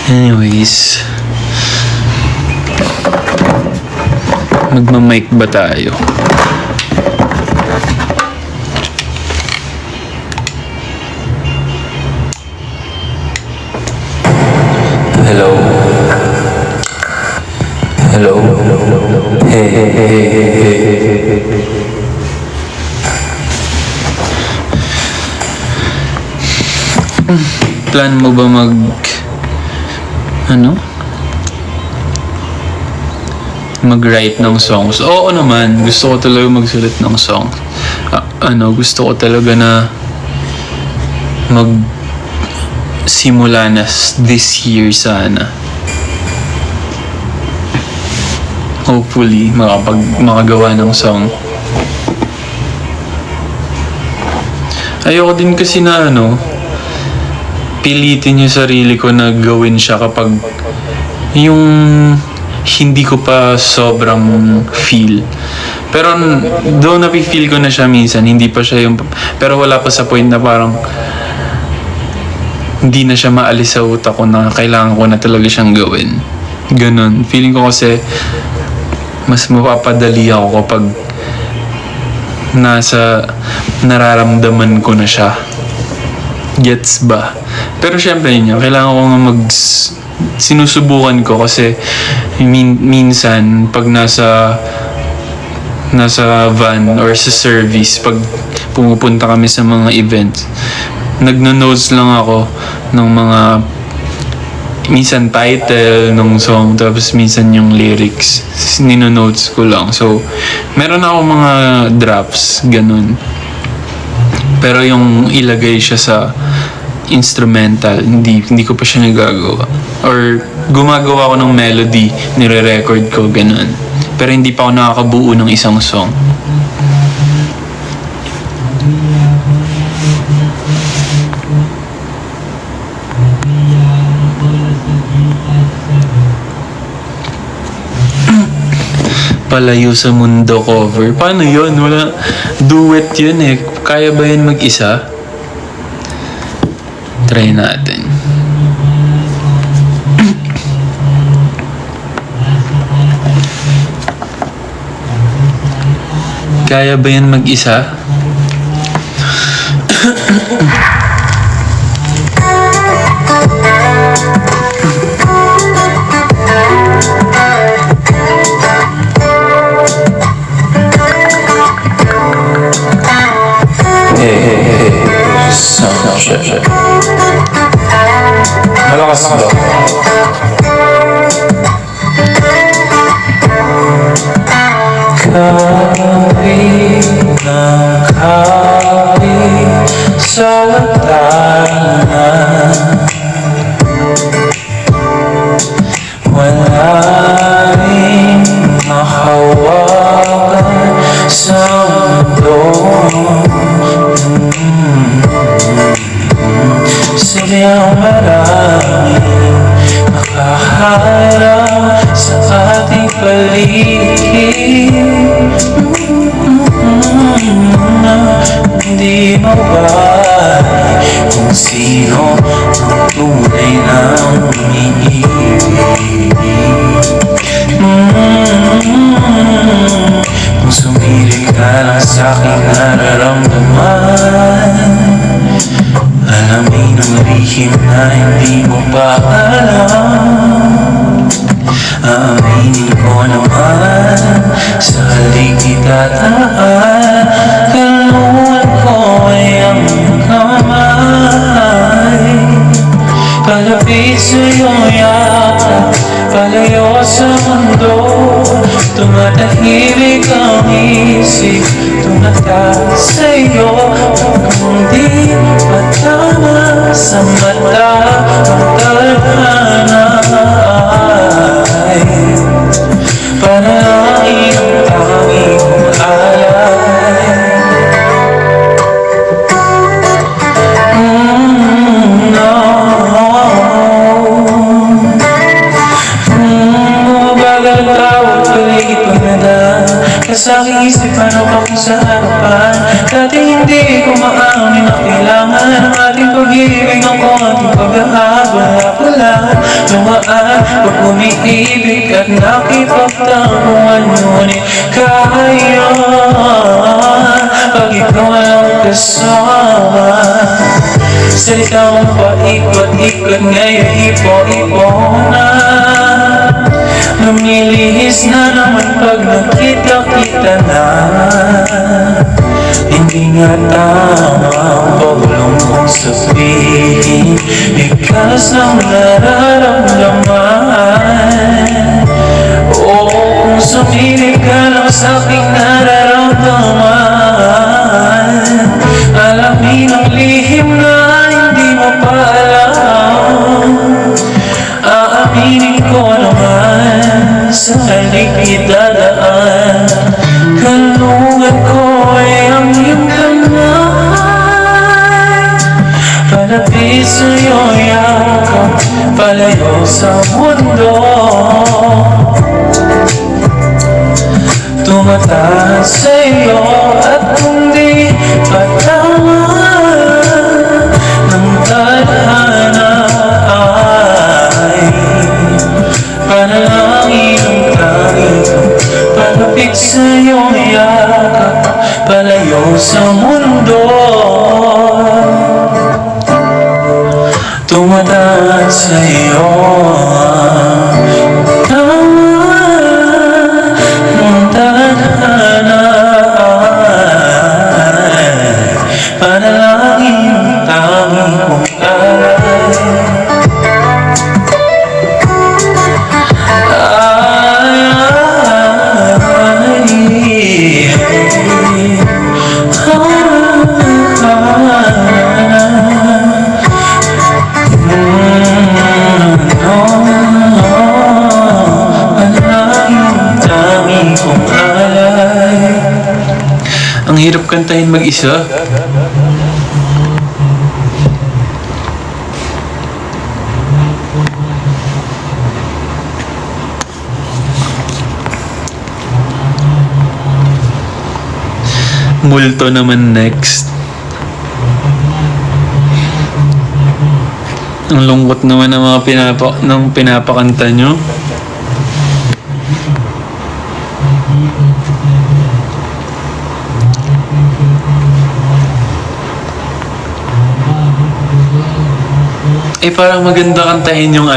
Anyways, magmamic ba tayo? Hello. Hello. Hey, hey, hey, hey, hey. Plan mo ba mag-write ng songs? Oo naman, gusto ko talaga magsulat ng song. Gusto ko talaga na simula na this year sana. Hopefully, makagawa ng song. Ayoko din kasi na pilitin yung sarili ko na gawin siya kapag yung hindi ko pa sobrang feel. Pero doon napifeel ko na siya minsan, hindi pa siya yung... Pero wala pa sa point na parang hindi na siya maalis sa utak ko na kailangan ko na talaga siyang gawin. Ganon. Feeling ko kasi mas mapapadali ako kapag nararamdaman ko na siya. Gets ba? Pero syempre yun, kailangan ko nga sinusubukan ko kasi minsan pag nasa van or sa service, pag pumupunta kami sa mga events, nagno-notes lang ako ng mga minsan title ng song, tapos minsan yung lyrics nino-notes ko lang. So meron ako mga drafts ganun, pero yung ilagay siya sa instrumental, hindi ko pa siya nagagawa. Or gumagawa ko ng melody, nire-record ko, ganun. Pero hindi pa ako nakakabuo ng isang song. Palayo sa mundo cover. Paano yun? Wala. Duet yun eh. Kaya ba yun mag-isa? Try natin. Kaya ba yan mag-isa? Malakas ba? Kapi ng kapi sa tahanan, wala rin mahawakan sa mundo. Sadyang maraming nakaharap sa ating paligid, hindi mawari kung sino ang tunay na umiibig. Kung sumiling ka lang sa'king nararamdaman, alamin ang lihim na hindi mo pa alam. Aaminin ko naman sa ligitataan, kaluluwan ko ay ang kamay. Palapit sa'yo yata, palayo sa mundo, tumatahimik ang isip, tumatak sa'yo. Kung di patama sa mata ang tadhana ay panalangin ang tanging alay. Bagal tawag paligid pagdadaan ka sa aking isip, ano ka kung sa harapan. Dati hindi ko maamin na kailangan ang ating pag-ibig ng kung ang pag-aabala Tumaan pag umiibig at nakipagtanguan Ngunit kaya pag ikaw ang kasama Salitang paikot-ikot ngayon ipo-ipo na Lumilihis na naman pag nagkita-kita na Hindi nga tama ang pagulong kong sabihin Bigas ng nararamdaman Oo, kung sumilip ka lang sa aking nararamdaman Alamin ang lihim na hindi mo pa alam Aaminin ko naman sa halik idadaan Kalungan ko ay ang iyong kamay Palapit sa'yo yakap palayo sa mundo Tumataas sa'yo at kung di patama ng tadhana ay panalangin ang tanging palapit sa'yo yakap palayo sa mundo Tumataas sa'yo panalangin ang tanging kong Ang hirap kantahin mag-isa. Multo naman next. Ang lungkot naman ng mga pinapakanta nyo. Parang maganda kantahin yung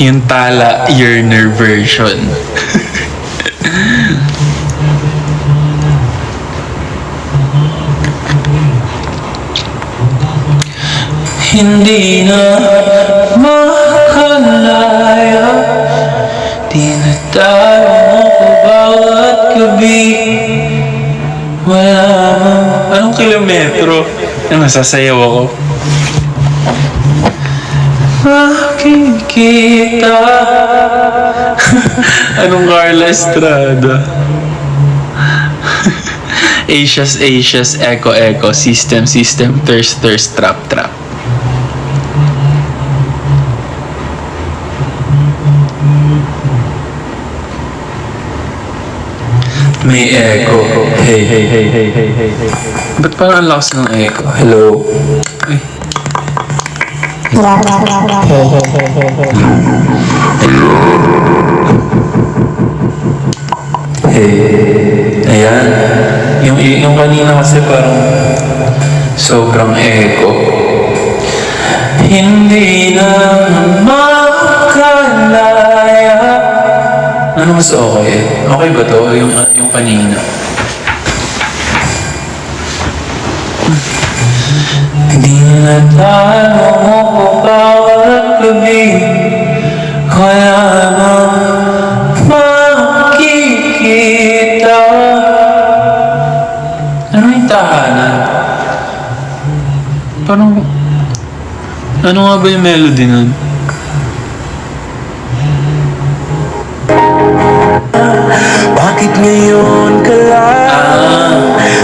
yung Tala Yearner version. Hindi na makalaya Tinatalo mo ko bawat gabi Wala mo Anong kilometro? Nasasayaw ako. makikita Anong Carla Estrada? Asia's, Echo, System, Thirst, Trap. May echo. Hey. Ba't parang ang lakas ng echo? Hello. Ay. Hey. Ayan. Yung kanina kasi parang sobrang echo. Hindi na makalaya. Ano mas okay? Okay ba to? Yung kanina. Hindi na talo mo ko bawat gabi Wala bang makikita Ano yung tahanan? Parang... Ano nga ba yung melody nun? Bakit ngayon ka lang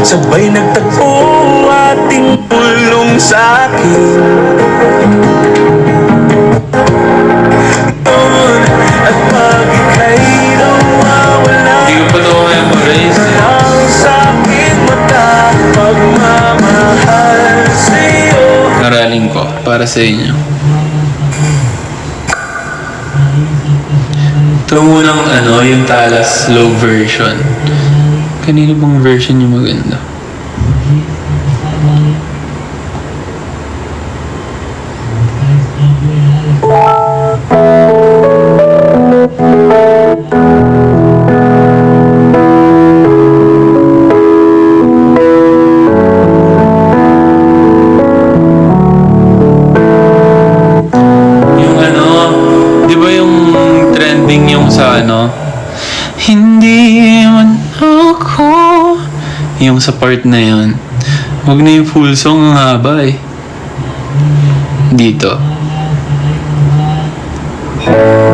Sabay nagtagpo ating tulong sa'kin Noon at pag ika'y nawawala Hindi ko pa ito memorize. Lang sa'king mata Pagmamahal sa'yo Naraling ko. sa inyo. Ito munang yung Talas low version. Kanino bang version yung maganda? Yung di ba yung trending yung sa hindi man ako, yung sa part na yun. Huwag na yung full song, ang haba eh. Dito. Ito.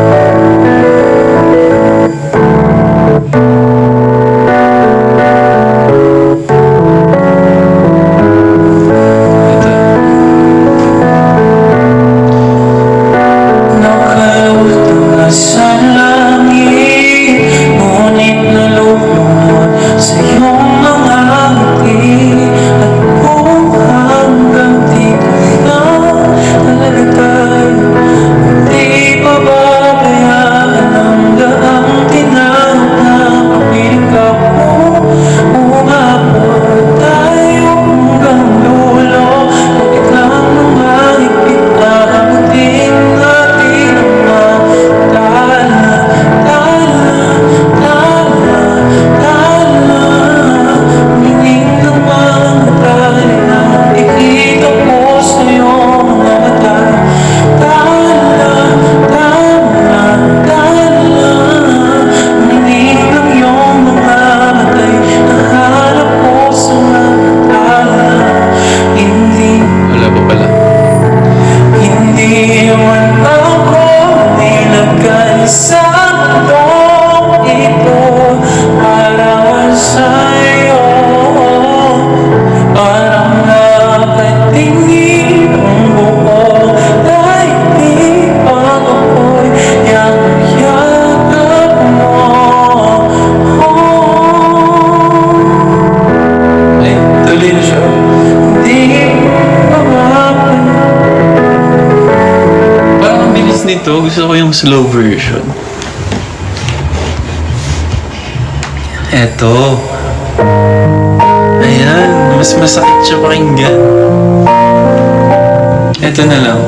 Nakalutang nasa langit, ngunit nalulunod sa iyong mga ngiti. At kung hanggang dito na talaga tayo, di pababayaan ang daang tinawag na pag-ibig ako. Umabot tayo hanggang dulo, bakit lang naman ipinabutin natin ang mga tala, Mining ng mga tala na ikita ko sa iyong mga mata. Mining ng iyong mga matay, nahanap ko sa mga tala. Wala pa pala. Hindi man ako nilagay sa mundong ito para sa'yo. Parang nakatingin ang buo daigdig pag ako'y yakap mo. Ay, tuloy na siya. Hindi mapapay. Parang ang bilis nito. Gusto ko yung slow version. Eto. Ayan. Mas masakit siya pakinggan. Eto na lang.